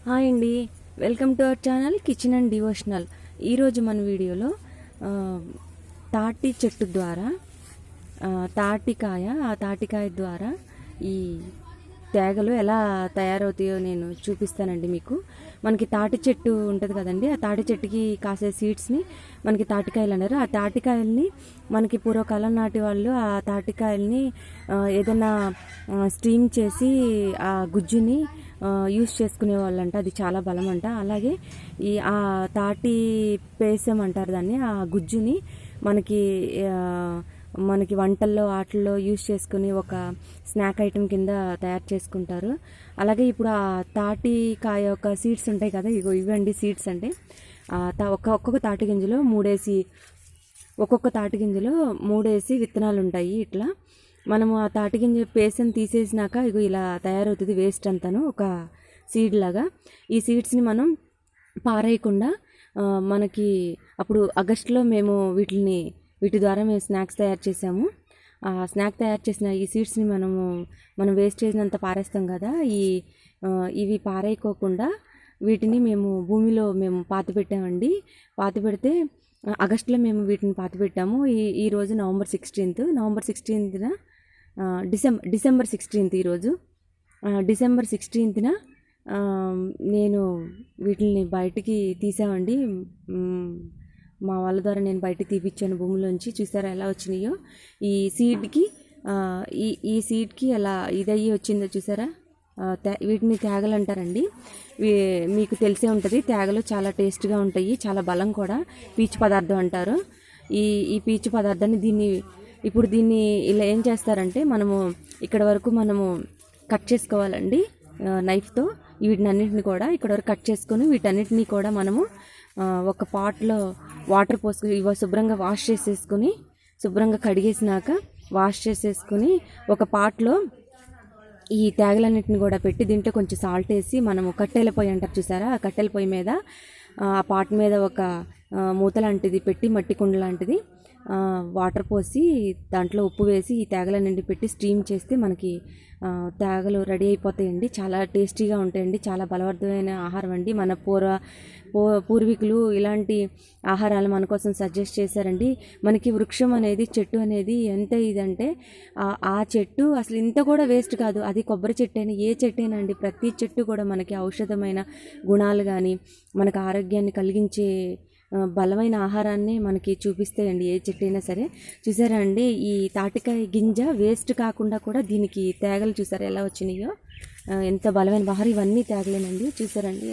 Hi అండి, welcome to our channel kitchen and devotional. ఈరోజు మన వీడియోలో తాటి చెట్టు ద్వారా తాటికాయ ద్వారా ఈ తేగలు ఎలా తయారవుతాయో నేను చూపిస్తానండి మీకు. మనకి తాటి చెట్టు ఉంటుంది కదండి, ఆ తాటి చెట్టుకి కాసే సీడ్స్ని మనకి తాటికాయలు అన్నారు. ఆ తాటికాయల్ని మనకి పూర్వకాలం నాటి వాళ్ళు ఆ తాటికాయల్ని ఏదైనా స్టీమ్ చేసి ఆ గుజ్జుని యూస్ చేసుకునే వాళ్ళంట. అది చాలా బలం అంట. అలాగే ఆ తాటి పేసం అంటారు దాన్ని. ఆ గుజ్జుని మనకి మనకి వంటల్లో వాటిల్లో యూస్ చేసుకుని ఒక స్నాక్ ఐటెం కింద తయారు చేసుకుంటారు. అలాగే ఇప్పుడు ఆ తాటికాయ యొక్క సీడ్స్ ఉంటాయి కదా, ఇవ్వండి సీడ్స్ అంటే ఒక్కొక్క తాటి గింజలో ఒక్కొక్క తాటి గింజలో మూడేసి విత్తనాలు ఉంటాయి. ఇట్లా మనము ఆ తాటిగింజ పేసని తీసేసినాక ఇలా తయారవుతుంది వేస్ట్ అంతాను, ఒక సీడ్ లాగా. ఈ సీడ్స్ని మనం పారేయకుండా మనకి అప్పుడు ఆగస్టులో మేము వీటి ద్వారా మేము స్నాక్స్ తయారు చేసాము. ఆ స్నాక్ తయారు చేసిన ఈ సీడ్స్ని మనం వేస్ట్ చేసినంత పారేస్తాం కదా, ఇవి పారేయకోకుండా వీటిని మేము భూమిలో పాతి పెట్టామండి. పాతి పెడితే ఆగస్టులో మేము వీటిని పాతి పెట్టాము. ఈరోజు నవంబర్ 16న డిసెంబర్ 16 ఈరోజు. డిసెంబర్ 16న నేను వీటిని బయటికి తీసామండి. మా వాళ్ళ ద్వారా నేను బయటకు తీపిచ్చాను భూమిలోంచి. చూసారా ఎలా వచ్చినాయో. ఈ సీడ్కి ఎలా ఇదయ్యి వచ్చిందో చూసారా. వీటిని తేగలు అంటారండి. మీకు తెలిసే ఉంటుంది, తేగలు చాలా టేస్ట్గా ఉంటాయి, చాలా బలం కూడా. పీచు పదార్థం అంటారు ఈ పీచు పదార్థాన్ని. ఇప్పుడు దీన్ని ఇలా ఏం చేస్తారంటే మనము ఇక్కడ వరకు కట్ చేసుకోవాలండి నైఫ్తో. వీటినన్నింటిని కూడా ఇక్కడ వరకు కట్ చేసుకొని వీటన్నిటినీ కూడా మనము ఒక పాట్లో వాటర్ పోసుకొని శుభ్రంగా వాష్ చేసేసుకొని, శుభ్రంగా కడిగేసినాక వాష్ చేసేసుకొని ఒక పాట్లో ఈ తేగలన్నింటిని కూడా పెట్టి దీంట్లో కొంచెం సాల్ట్ వేసి మనము కట్టెల పొయ్యి అంటారు చూసారా, ఆ కట్టెల పొయ్యి మీద ఆ పాట్ మీద ఒక మూత లాంటిది పెట్టి, మట్టి కుండ లాంటిది వాటర్ పోసి దాంట్లో ఉప్పు వేసి ఈ తేగలన్నింటి పెట్టి స్టీమ్ చేస్తే మనకి తేగలు రెడీ అయిపోతాయండి. చాలా టేస్టీగా ఉంటాయండి, చాలా బలవర్ధమైన ఆహారం అండి. మన పూర్వీకులు ఇలాంటి ఆహారాలు మన కోసం సజెస్ట్ చేశారండి. మనకి వృక్షం అనేది, చెట్టు అనేది ఎంత ఇదంటే ఆ చెట్టు అసలు ఇంత కూడా వేస్ట్ కాదు. అది కొబ్బరి చెట్టు అయినా ఏ చెట్టు అయినా అండి, ప్రతి చెట్టు కూడా మనకి ఔషధమైన గుణాలు కానీ మనకు ఆరోగ్యాన్ని కలిగించే బలమైన ఆహారాన్ని మనకి చూపిస్తాయండి ఏ చెట్టు అయినా సరే. చూసారా అండి, ఈ తాటికాయ గింజ వేస్ట్ కాకుండా కూడా దీనికి తేగలు చూసారా ఎలా వచ్చినాయో, ఎంత బలమైన బహారు. ఇవన్నీ తేగలేనండి. చూసారండి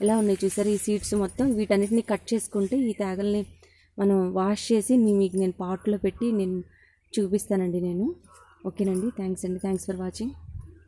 ఎలా ఉన్నాయి చూసారా ఈ సీడ్స్ మొత్తం. వీటన్నిటిని కట్ చేసుకుంటే ఈ తేగల్ని మనం వాష్ చేసి మీకు నేను పాట్లో పెట్టి నేను చూపిస్తానండి నేను. ఓకేనండి, థ్యాంక్స్ ఫర్ వాచింగ్.